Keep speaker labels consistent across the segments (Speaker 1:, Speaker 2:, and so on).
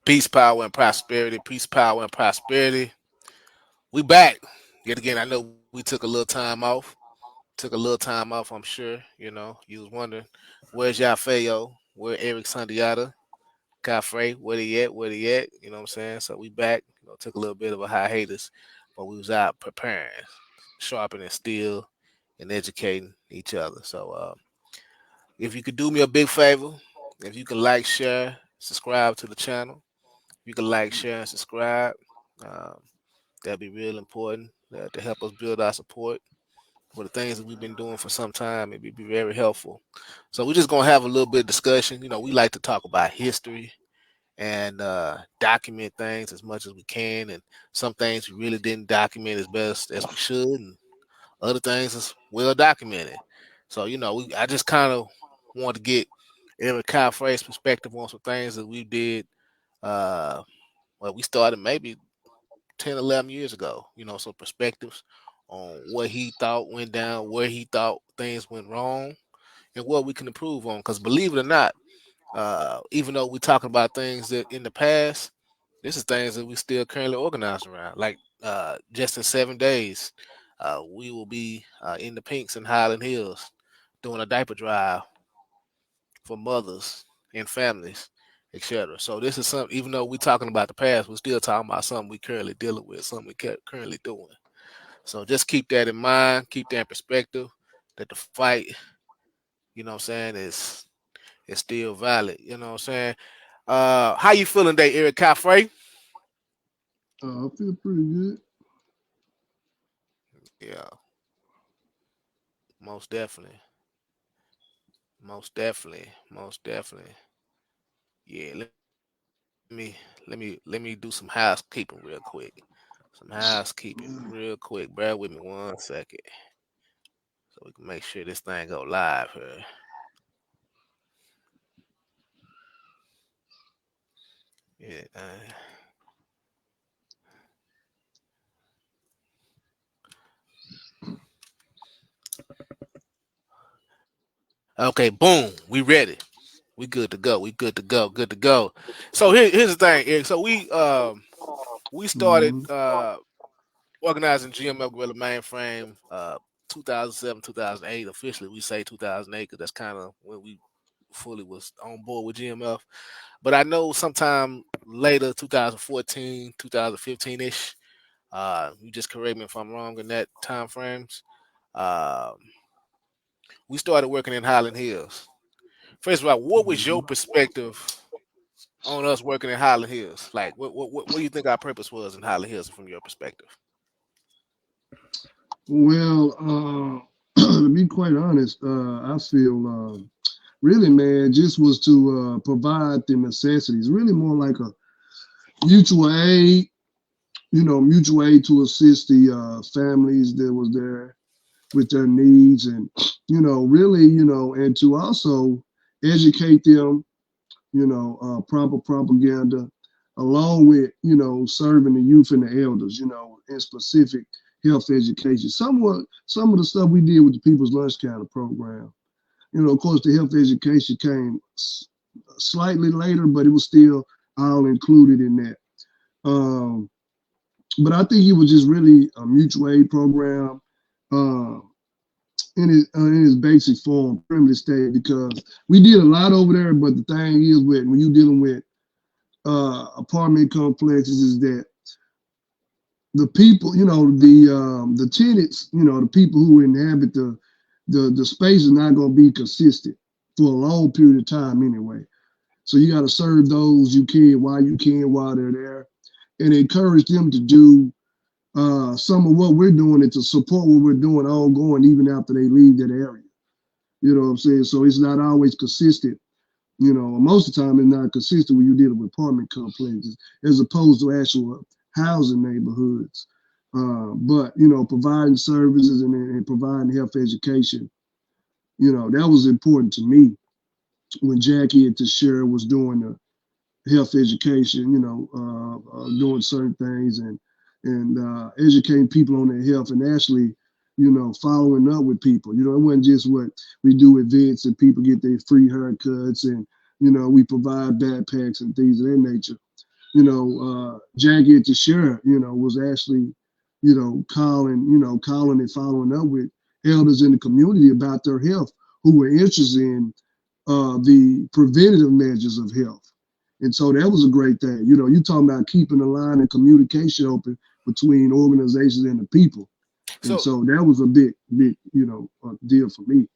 Speaker 1: Peace, power, and prosperity. Peace, power, and prosperity. We back. Yet again, I know we took a little time off. Took a little time off, I'm sure. You was wondering, where's Yafeo? Where Erick Khafre? Where they at? Where they at? You know what I'm saying? So we back. Took a little bit of a hiatus, but we was out preparing, sharpening steel, and educating each other. So if you could do me a big favor, if you could like, share, subscribe to the channel. You can like, share, and subscribe. Um, that'd be real important to help us build our support for the things that we've been doing for some time. It'd be very helpful. So we're just gonna have a little bit of discussion. We like to talk about history and document things as much as we can, and some things we really didn't document as best as we should, and other things is well documented. So I just kind of want to get Erick Khafre's perspective on some things that we did. Uh, well, we started maybe 10, 11 years ago, some perspectives on what he thought went down, where he thought things went wrong, and what we can improve on. Because believe it or not, even though we're talking about things that in the past, this is things that we still currently organized around. Like just in 7 days, we will be in the Pinks in Highland Hills doing a diaper drive for mothers and families, etc. So this is something. Even though we're talking about the past, we're still talking about something we currently dealing with, something we currently doing. So just keep that in mind, keep that in perspective. That the fight, what I'm saying, is still valid. You know what I'm saying. How you feeling today, Erick Khafre?
Speaker 2: I feel pretty good.
Speaker 1: Yeah, most definitely, most definitely. Yeah, let me do some housekeeping real quick. Some housekeeping real quick. Bear with me 1 second, so we can make sure this thing go live here. Yeah. Okay. Boom. We ready. We good to go. We good to go. Good to go. So here's the thing, Erick. So we started
Speaker 2: Mm-hmm.
Speaker 1: organizing GML Gorilla Mainframe 2007, 2008. Officially, we say 2008 because that's kind of when we fully was on board with GMF. But I know sometime later, 2014, 2015 ish. You just correct me if I'm wrong in that time frames. Um, we started working in Highland Hills. First of all, what was your perspective on us working in Highland Hills? Like, what do you think our purpose was in Highland Hills from your perspective?
Speaker 2: Well, to be quite honest, I feel really, man, just was to provide the necessities. Really, more like a mutual aid. Mutual aid to assist the families that was there with their needs, and really, and to also educate them. Proper propaganda, along with serving the youth and the elders. In specific health education. Somewhat some of the stuff we did with the People's Lunch Counter program. Of course, the health education came slightly later, but it was still all included in that. Um, but I think it was just really a mutual aid program. Uh, in its basic form, primitive state, because we did a lot over there. But the thing is, with when you're dealing with apartment complexes, is that the people, the tenants, the people who inhabit the space is not going to be consistent for a long period of time anyway. So you got to serve those you can while they're there, and encourage them to do some of what we're doing and to support what we're doing ongoing even after they leave that area. You know what I'm saying? So it's not always consistent. Most of the time it's not consistent when you're dealing with apartment complexes as opposed to actual housing neighborhoods. But providing services and providing health education, that was important to me when Jackie and Tashira was doing the health education. Doing certain things and educating people on their health and actually following up with people. It wasn't just what we do events and people get their free haircuts and we provide backpacks and things of that nature. Jackie at the sheriff, was actually, calling and following up with elders in the community about their health who were interested in the preventative measures of health. And so that was a great thing. You talking about keeping the line and communication open between organizations and the people. And
Speaker 1: So
Speaker 2: so that was a big, deal for me.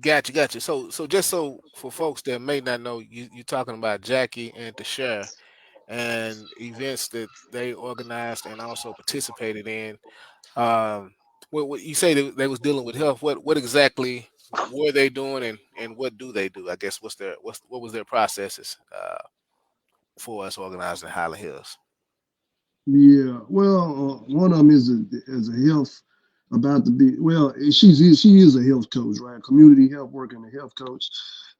Speaker 1: gotcha. So just so for folks that may not know, you're talking about Jackie and the sheriff and events that they organized and also participated in. Um, what you say they was dealing with health? What exactly were they doing, and what do they do? I guess what was their processes for us organized in Highland Hills?
Speaker 2: Yeah, well, one of them is a health about to be well. She is a health coach, right? Community health worker and a health coach.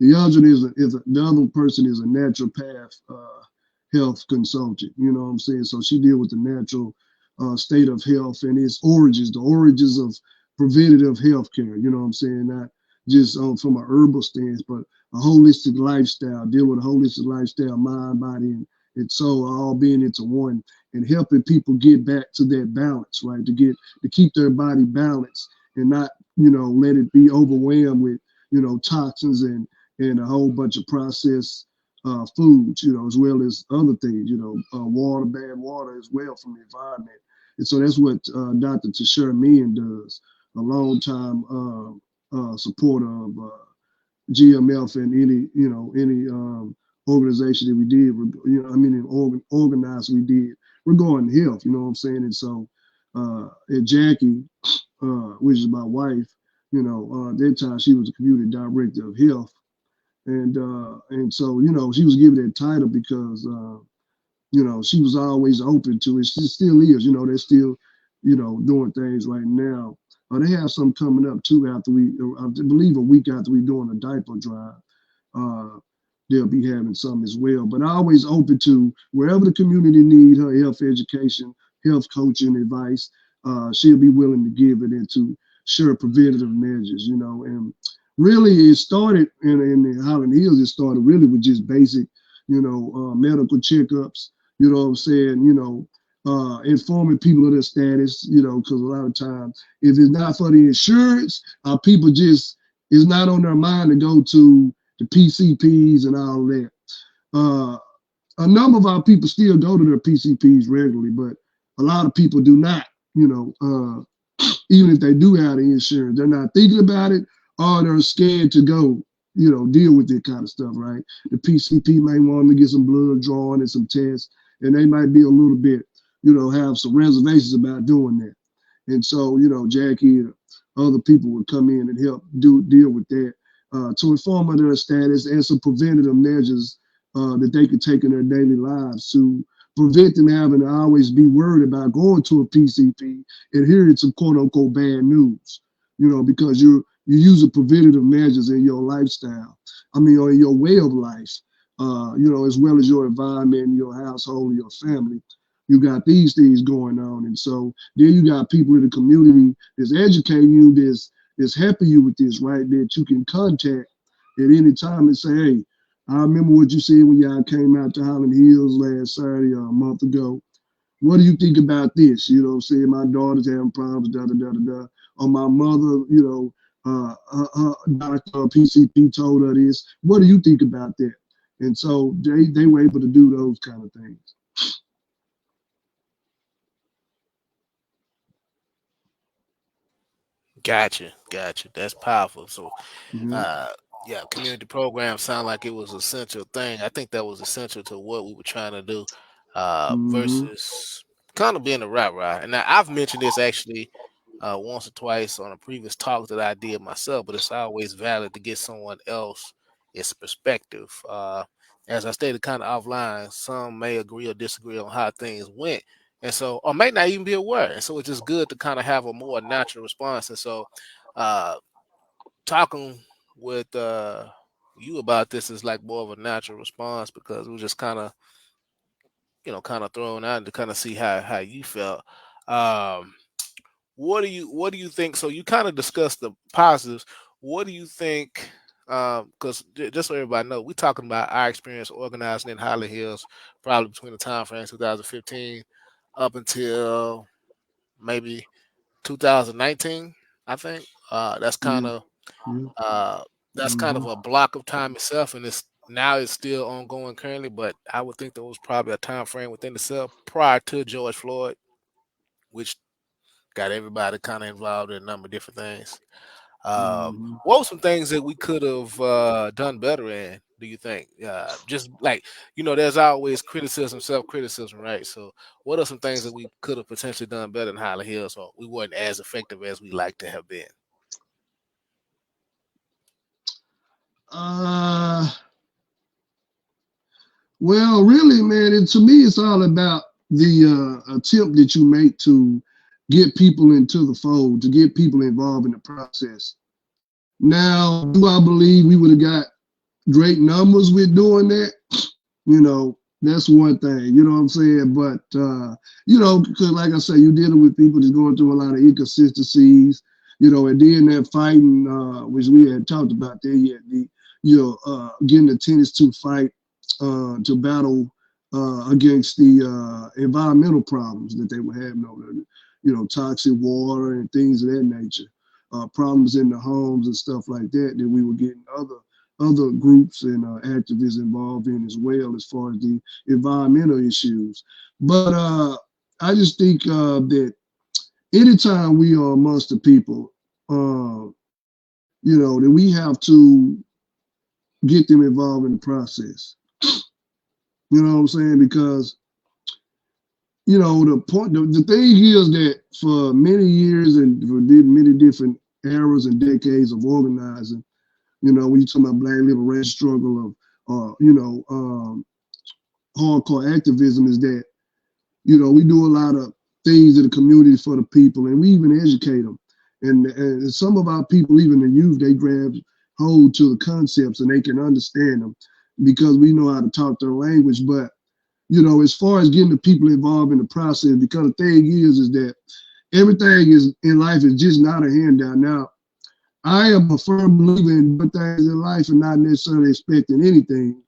Speaker 2: The other the other person is a naturopath health consultant. You know what I'm saying? So she deal with the natural state of health and its origins, the origins of preventative health care. You know what I'm saying? Not just from a herbal stance, but a holistic lifestyle. Deal with a holistic lifestyle, mind, body, and soul, all being into one and helping people get back to that balance, right? To keep their body balanced and not, let it be overwhelmed with, toxins and a whole bunch of processed foods, as well as other things, water, bad water as well from the environment. And so that's what Dr. Tashir Meehan does, a long time supporter of GMF and any organization that we did, organized we did regarding health. You know what I'm saying? And so, and Jackie, which is my wife, at that time she was the community director of health, and so she was given that title because she was always open to it. She still is. They're still, doing things right now. They have some coming up too after I believe a week after we doing a diaper drive. Uh, they'll be having some as well. But I always open to wherever the community need her health education, health coaching advice. She'll be willing to give it and to share preventative measures. And really it started in the Highland Hills. It started really with just basic, medical checkups. You know what I'm saying? Informing people of their status. Because a lot of times, if it's not for the insurance, people just it's not on their mind to go to the PCPs and all that. Uh, a number of our people still go to their PCPs regularly, but a lot of people do not. Even if they do have the insurance, they're not thinking about it or they're scared to go, deal with that kind of stuff, right? The PCP might want them to get some blood drawn and some tests, and they might be a little bit, have some reservations about doing that. And so, Jackie and other people would come in and help deal with that to inform of their status and some preventative measures that they could take in their daily lives to prevent them having to always be worried about going to a PCP and hearing some quote unquote bad news, because you're using preventative measures in your lifestyle. I mean, or in your way of life, as well as your environment, your household, your family. You got these things going on, and so then you got people in the community that's educating you, that's helping you with this, right? That you can contact at any time and say, hey, I remember what you said when y'all came out to Highland Hills last Saturday or a month ago. What do you think about this? You know what I'm saying? My daughter's having problems, da da da da da. Or my mother, her doctor or PCP told her this. What do you think about that? And so they were able to do those kind of things.
Speaker 1: Gotcha. That's powerful. So
Speaker 2: Yeah.
Speaker 1: uh yeah, community programs sound like it was an essential thing. I think that was essential to what we were trying to do,
Speaker 2: Mm-hmm.
Speaker 1: versus kind of being a rap ride. And now I've mentioned this actually once or twice on a previous talk that I did myself, but it's always valid to get someone else its perspective. As I stated kind of offline, some may agree or disagree on how things went. And so, or may not even be aware. And so it's just good to kind of have a more natural response. And so, uh, talking with you about this is like more of a natural response because it was just kind of kind of thrown out to kind of see how you felt. Um, what do you think? So you kind of discussed the positives. What do you think Because just so everybody know, we talking about our experience organizing in Highland Hills, probably between the time frame 2015 up until maybe 2019. I think
Speaker 2: Yeah, yeah.
Speaker 1: uh, that's kind of
Speaker 2: Hmm.
Speaker 1: a block of time itself, and it's still ongoing currently. But I would think there was probably a time frame within itself prior to George Floyd, which got everybody kind of involved in a number of different things.
Speaker 2: Hmm.
Speaker 1: What were some things that we could have done better in? Do you think? Just like there's always criticism, self-criticism, right? So, what are some things that we could have potentially done better in Highland Hills, or we weren't as effective as we like to have been?
Speaker 2: Uh, well, really, man, to me, it's all about the attempt that you make to get people into the fold, to get people involved in the process. Now, do I believe we would have got great numbers with doing that? That's one thing, you know what I'm saying? But, because like I say, you're dealing with people that's going through a lot of inconsistencies, and then that fighting, which we had talked about there yet, getting the tennis to fight, to battle against the environmental problems that they were having over there, toxic water and things of that nature, problems in the homes and stuff like that, that we were getting other groups and activists involved in as well as far as the environmental issues. But I just think that anytime we are amongst the people, that we have to get them involved in the process. You know what I'm saying? Because the thing is that for many years and for many different eras and decades of organizing, when you talk about black liberation struggle of, hardcore activism, is that, we do a lot of things in the community for the people, and we even educate them. And some of our people, even the youth, they grab hold to the concepts and they can understand them because we know how to talk their language. But, as far as getting the people involved in the process, because the thing is that everything is in life is just not a handout. Now, I am a firm believer in doing things in life and not necessarily expecting anything,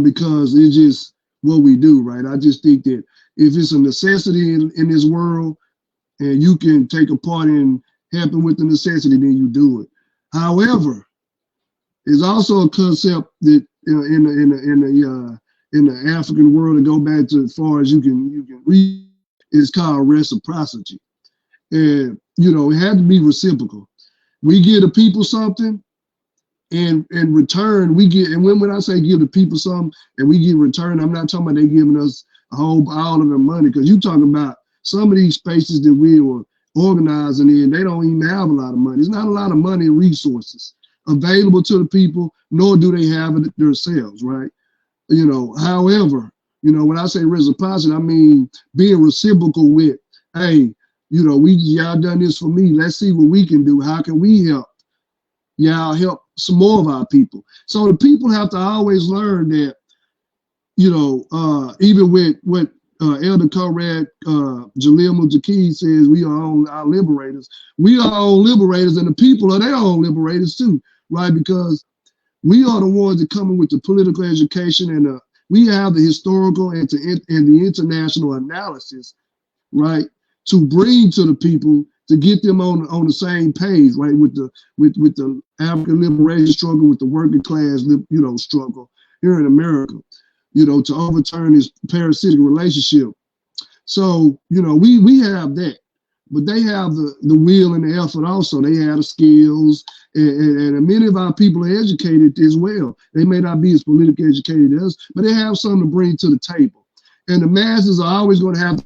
Speaker 2: because it's just what we do, right? I just think that if it's a necessity in this world and you can take a part in helping with the necessity, then you do it. However, it's also a concept that in the African world, to go back to as far as you can read, it's called reciprocity, and it had to be reciprocal. We give the people something, and in return we get. And when I say give the people something and we get return, I'm not talking about they giving us all of their money, because you talking about some of these spaces that we were organizing in, they don't even have a lot of money. There's not a lot of money and resources available to the people, nor do they have it themselves, right? However, when I say reciprocity, I mean being reciprocal with, hey, y'all done this for me. Let's see what we can do. How can we help? Y'all help some more of our people. So the people have to always learn that, even with what Elder Comrade Jalil Mujahid says, we are all our liberators. We are all liberators, and the people are their own liberators too, right? Because we are the ones that come in with the political education, and we have the historical and the international analysis, right, to bring to the people to get them on the same page, right, with the African liberation struggle, with the working class, struggle here in America, to overturn this parasitic relationship. So, we have that, but they have the will and the effort also. They have the skills, and many of our people are educated as well. They may not be as politically educated as us, but they have something to bring to the table. And the masses are always going to have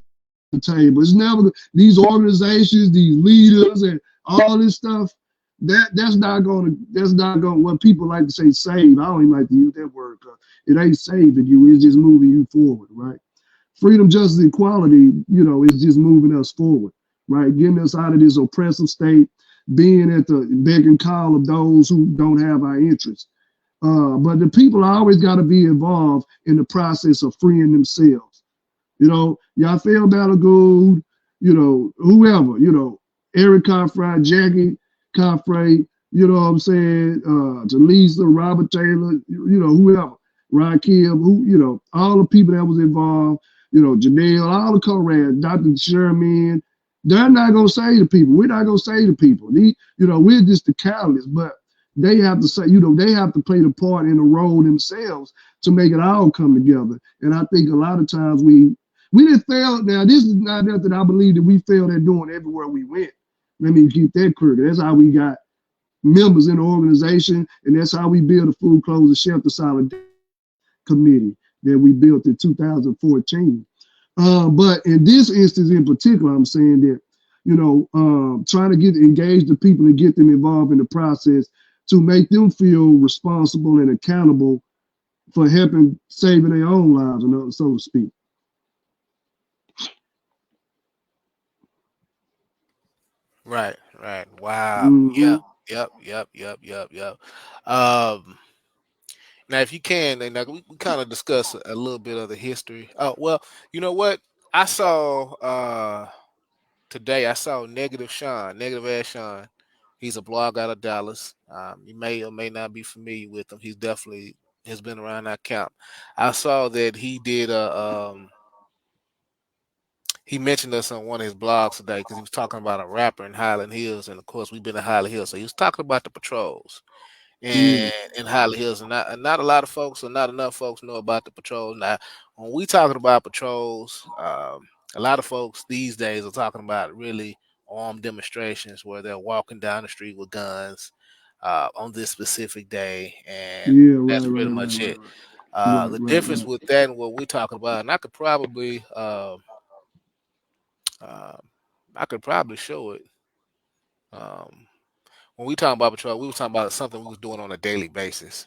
Speaker 2: the table. It's never these organizations, these leaders, and all this stuff. That's not going. What people like to say, save. I don't even like to use that word, because it ain't saving you. It's just moving you forward, right? Freedom, justice, equality, is just moving us forward, right? Getting us out of this oppressive state, being at the beck and call of those who don't have our interests. But the people always got to be involved in the process of freeing themselves. Y'all feel Battle Gold, whoever, Erick Khafre, Jackie Khafre, You know what I'm saying? Jaleesa, Robert Taylor, whoever, Rakim, all the people that was involved, Janelle, all the co-rans, Dr. Sherman, they're not gonna say the people. We're not gonna say the people. We're just the catalyst, but they have to say, they have to play the part in the role themselves to make it all come together. And I think a lot of times we didn't fail. Now, this is not nothing I believe that we failed at doing everywhere we went. Let me keep that clear. That's how we got members in the organization, and that's how we build a food, clothes, and shelter solidarity committee that we built in 2014. But in this instance in particular, I'm saying that, trying to get engage the people and get them involved in the process to make them feel responsible and accountable for helping saving their own lives, so to speak.
Speaker 1: Right, right. Wow.
Speaker 2: Mm-hmm.
Speaker 1: Yep, yep, yep, yep, yep, yep. Um, Now, if you can, and like we kind of discuss a little bit of the history. Oh, well, you know what? I saw today. I saw Negative Ass Sean. He's a blog out of Dallas. You may or may not be familiar with him. He's definitely has been around that camp. I saw that he did a he mentioned us on one of his blogs today because he was talking about a rapper in Highland Hills, and of course we've been in Highland Hills, so he was talking about the patrols
Speaker 2: Yeah.
Speaker 1: and in Highland Hills, and not a lot of folks or not enough folks know about the patrols. Now, when we talking about patrols, a lot of folks these days are talking about really armed demonstrations where they're walking down the street with guns on this specific day, and
Speaker 2: Yeah,
Speaker 1: that's
Speaker 2: right,
Speaker 1: pretty
Speaker 2: right, right,
Speaker 1: much
Speaker 2: right,
Speaker 1: it.
Speaker 2: right. Right,
Speaker 1: The
Speaker 2: right,
Speaker 1: difference
Speaker 2: right.
Speaker 1: with that and what we're talking about, and uh, I could probably show it. Um, when we talking about patrol, we were talking about something we was doing on a daily basis.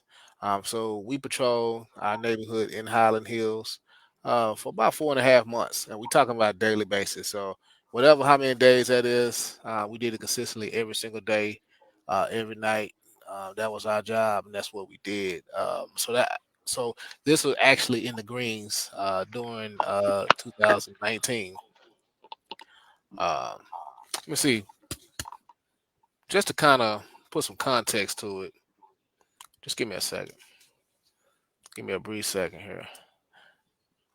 Speaker 1: So we patrol our neighborhood in Highland Hills for about 4.5 months, and we talking about daily basis. So whatever how many days that is, we did it consistently every single day, every night. That was our job, and that's what we did. So this was actually in the Greens during 2019. Let me see, just to kind of put some context to it. Just give me a second. Give me a brief second here.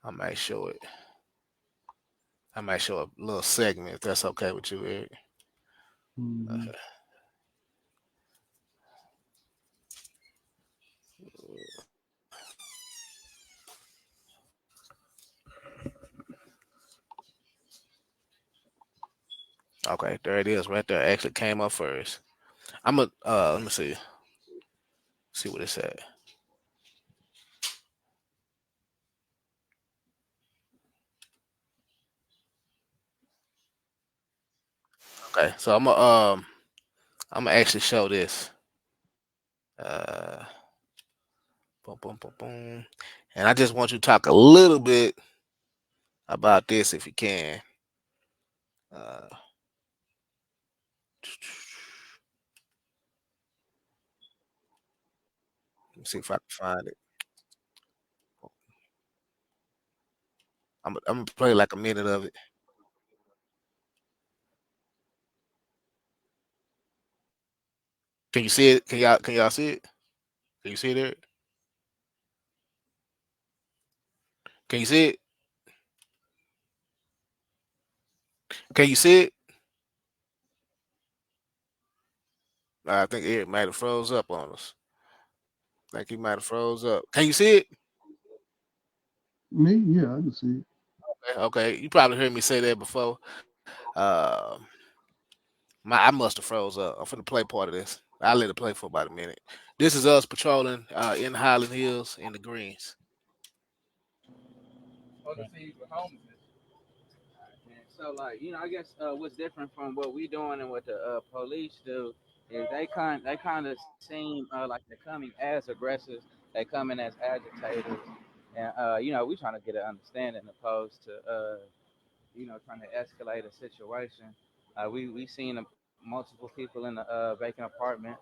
Speaker 1: I might show it. I might show a little segment if that's okay with you, Eric.
Speaker 2: Mm-hmm.
Speaker 1: Okay. Okay, there it is right there. Actually came up first. I'm a let me see what it said. Okay, so I'm gonna actually show this. Uh boom boom boom boom. And I just want you to talk a little bit about this if you can. Uh let me see if I can find it. I'm gonna play like a minute of it. Can you see it? Can y'all see it? Can you see it, Eric? Can you see it? Can you see it? I think Eric might have froze up on us. Like he might have froze up. Can you see it?
Speaker 2: Me? Yeah, I can see it.
Speaker 1: Okay, okay. You probably heard me say that before. I must have froze up. I'm finna play part of this. I'll let it play for about a minute. This is us patrolling in Highland Hills in the Greens.
Speaker 3: So, like, I guess what's different from what we doing and what the police do is they kind of seem like they're coming as aggressive. They coming as agitators, and we trying to get an understanding opposed to trying to escalate a situation. We seen multiple people in the vacant apartment.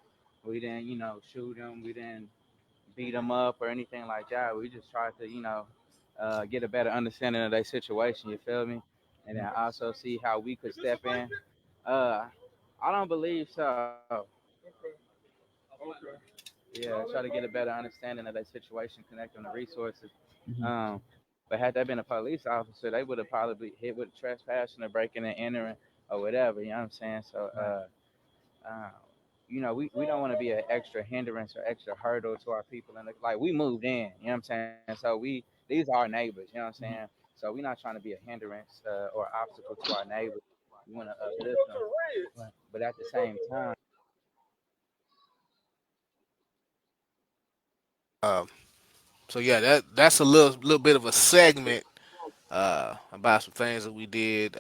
Speaker 3: We didn't shoot them. We didn't beat them up or anything like that. We just tried to get a better understanding of their situation. You feel me? And then also see how we could step in. Uh, I don't believe so. Yeah, try to get a better understanding of that situation, connect on the resources.
Speaker 2: Mhm.
Speaker 3: But had that been a police officer, they would have probably hit with trespassing or breaking and entering or whatever. You know what I'm saying? So, we don't want to be an extra hindrance or extra hurdle to our people. And like we moved in, you know what I'm saying? So these are our neighbors, you know what I'm saying? So we're not trying to be a hindrance or obstacle to our neighbors. We want to uplift them, but at the same time,
Speaker 1: Um, so yeah, that's a little bit of a segment about some things that we did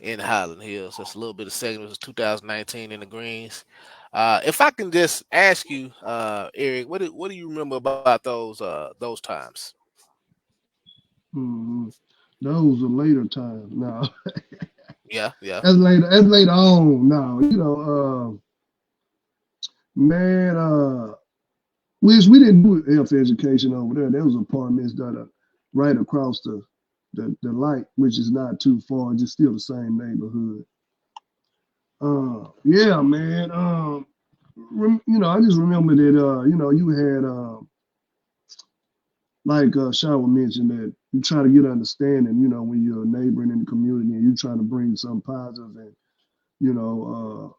Speaker 1: in Highland Hills. That's a little bit of segment. It was 2019 in the Greens. If I can just ask you, Eric, what do you remember about those times?
Speaker 2: Mhm. Those are later times. No,
Speaker 1: Yeah, yeah.
Speaker 2: that's later. That's later on. No, man. Which we didn't do health education over there. There was apartments that are right across the light, which is not too far. Just still the same neighborhood. Yeah, man. I just remember that. You had like Shawa mentioned that you try to get understanding. When you're neighboring in the community and you trying to bring some positive and you know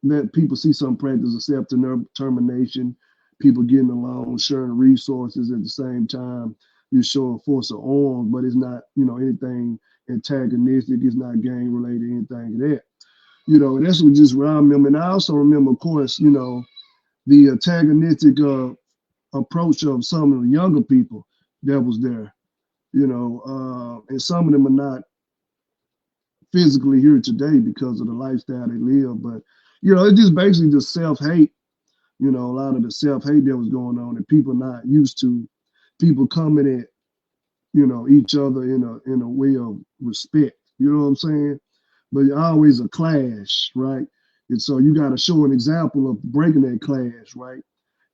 Speaker 2: let people see some practice of self-determination, people getting along, sharing resources at the same time. You show a force of arms, but it's not, anything antagonistic. It's not gang related, anything of that. That's what I remember. And I also remember, of course, the antagonistic approach of some of the younger people that was there. And some of them are not physically here today because of the lifestyle they live. But it's just basically just self-hate. A lot of the self-hate that was going on and people not used to people coming at each other in a way of respect. You know what I'm saying? But always a clash, right? And so you got to show an example of breaking that clash, right?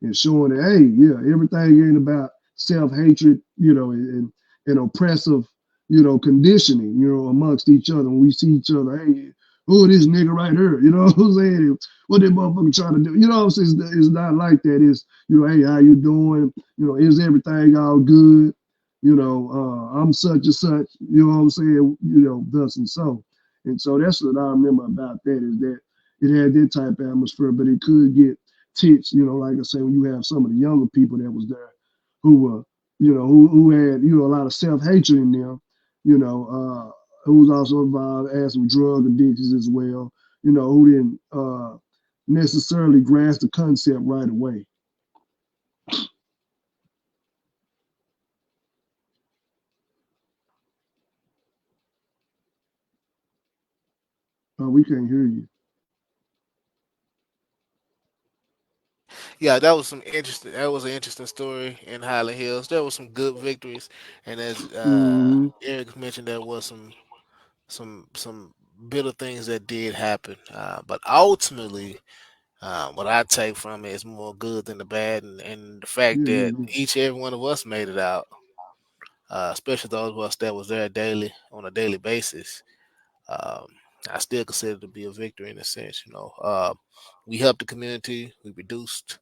Speaker 2: And showing that, hey, yeah, everything ain't about self-hatred, and oppressive, conditioning, amongst each other. When we see each other, hey, who this nigga right here? You know what I'm saying? What that motherfucker trying to do? You know what I'm saying? It's not like that. It's, hey, how you doing? Is everything all good? I'm such and such, you know what I'm saying? Thus and so. And so that's what I remember about that is that it had that type of atmosphere, but it could get tense, like I say, when you have some of the younger people that was there who were, who had, a lot of self-hatred in them, who was also involved, had some drug addictions as well, who didn't necessarily grasp the concept right away. We can't hear you.
Speaker 1: Yeah, that was some interesting. That was an interesting story in Highland Hills. There was some good victories, and as
Speaker 2: Mm-hmm.
Speaker 1: Eric mentioned, there was some bitter things that did happen. But ultimately, what I take from it is more good than the bad, and the fact
Speaker 2: Yeah, yeah,
Speaker 1: that
Speaker 2: yeah.
Speaker 1: each and every one of us made it out, especially those of us that was there daily on a daily basis. Um, I still consider it to be a victory in a sense. We helped the community. We reduced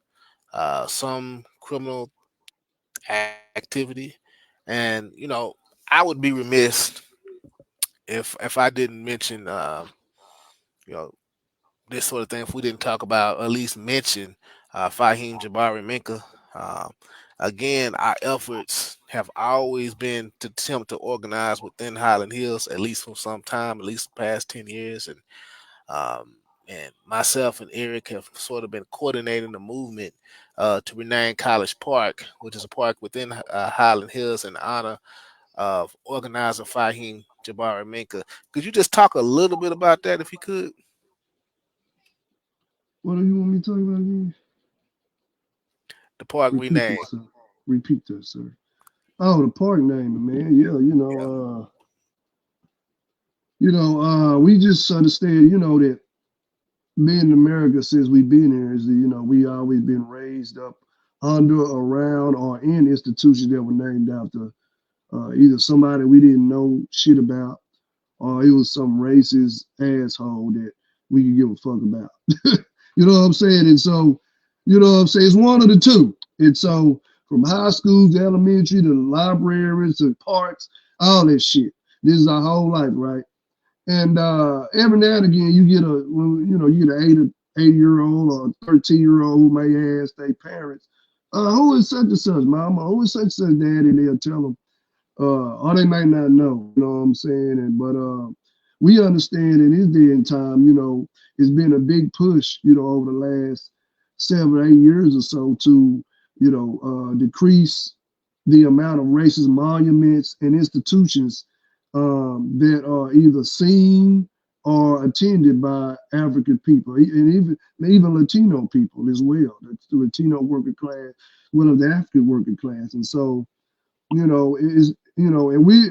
Speaker 1: some criminal activity, and I would be remiss if I didn't mention you know this sort of thing if we didn't talk about at least mention Fahim Jabari Minka. Um, Again, our efforts have always been to attempt to organize within Highland Hills, at least for some time, at least the past 10 years. Um, and myself and Eric have sort of been coordinating the movement to rename College Park, which is a park within Highland Hills, in honor of organizer Fahim Jabari Minka. Could you just talk a little bit about that if you could?
Speaker 2: What do you want me to talk about again?
Speaker 1: The park
Speaker 2: Repeat
Speaker 1: rename.
Speaker 2: that, sir. Repeat that, sir. Oh, the park name, man. Yeah,
Speaker 1: Yeah.
Speaker 2: we just understand, that being in America since we've been here is that, we always been raised up under, around, or in institutions that were named after either somebody we didn't know shit about, or it was some racist asshole that we could give a fuck about. You know what I'm saying? And so, you know what I'm saying? It's one of the two. And so, from high schools to elementary to libraries to parks, all that shit. This is our whole life, right? And every now and again, you get you get an 8-year old or 13-year old who may ask their parents, "Who is such and such, mama? Who is such and such, daddy?" They'll tell them, or they might not know. You know what I'm saying? And but we understand in this day and time, it's been a big push, over the last 7 or 8 years or so to, decrease the amount of racist monuments and institutions that are either seen or attended by African people, and even Latino people as well. The Latino working class, well, of the African working class, and so is and we're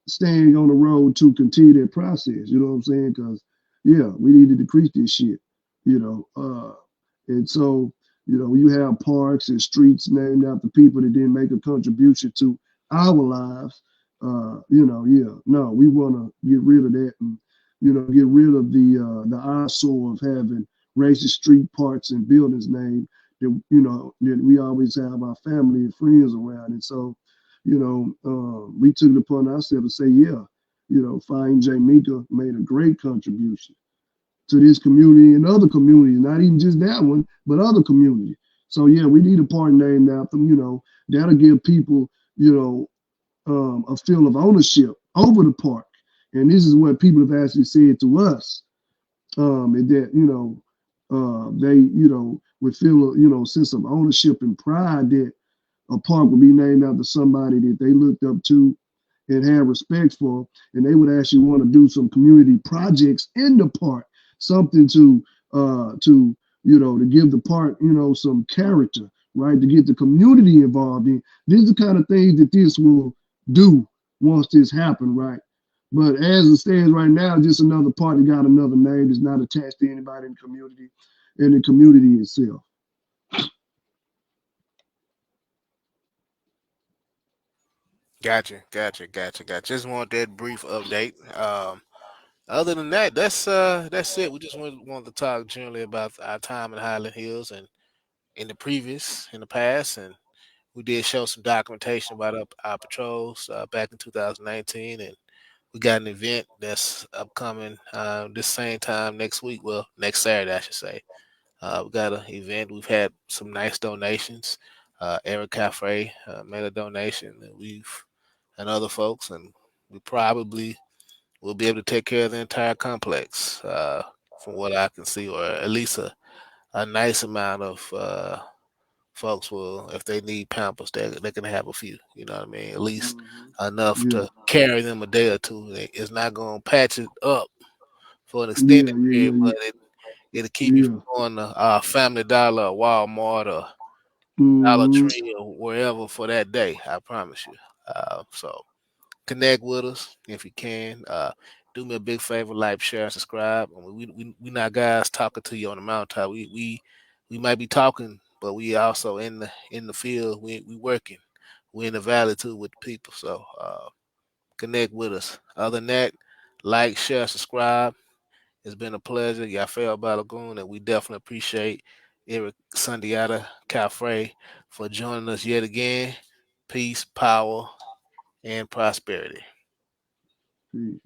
Speaker 2: staying on the road to continue that process. You know what I'm saying? Because yeah, we need to decrease this shit. You know, and so you have parks and streets named after people that didn't make a contribution to our lives. Yeah, no, we want to get rid of that and get rid of the eyesore of having racist street parks and buildings named that we always have our family and friends around. And so, we took it upon ourselves to say, yeah, Fine J. Mika made a great contribution to this community and other communities, not even just that one, but other communities. So yeah, we need a park named after them. That'll give people, a feel of ownership over the park. And this is what people have actually said to us, and that they would feel sense of ownership and pride that a park would be named after somebody that they looked up to and had respect for, and they would actually want to do some community projects in the park, something to give the park some character, right? To get the community involved in. These are the kind of things that this will do once this happen, right? But as it stands right now, just another party got another name that's not attached to anybody in the community itself.
Speaker 1: Gotcha. Just want that brief update. Other than that, that's it. We just want to talk generally about our time in Highland Hills and in the past, and we did show some documentation about our patrols back in 2019, and we got an event that's upcoming this same time next week. Well, next Saturday, I should say. We got an event. We've had some nice donations. Erick Khafre made a donation, and and other folks, and we probably will be able to take care of the entire complex, from what I can see, or at least a nice amount of folks will, if they need Pampers, they can have a few. You know what I mean? At least
Speaker 2: Mhm.
Speaker 1: enough
Speaker 2: Yeah,
Speaker 1: to carry them a day or two. It's not going to patch it up for an extended
Speaker 2: yeah, yeah,
Speaker 1: period,
Speaker 2: yeah,
Speaker 1: but it'll keep you
Speaker 2: yeah.
Speaker 1: from going to Family Dollar, or Walmart, or Dollar
Speaker 2: Hmm.
Speaker 1: Tree, or wherever for that day. I promise you. So connect with us if you can. Do me a big favor, like, share, and subscribe. And we not guys talking to you on the mountaintop. We might be talking, but we also in the field. We working. We in the valley too with the people. So connect with us. Other than that, like, share, subscribe. It's been a pleasure. Y'all felt Balagoon, and we definitely appreciate Erick Sundiata Calfrey for joining us yet again. Peace, power, and prosperity.
Speaker 2: Peace.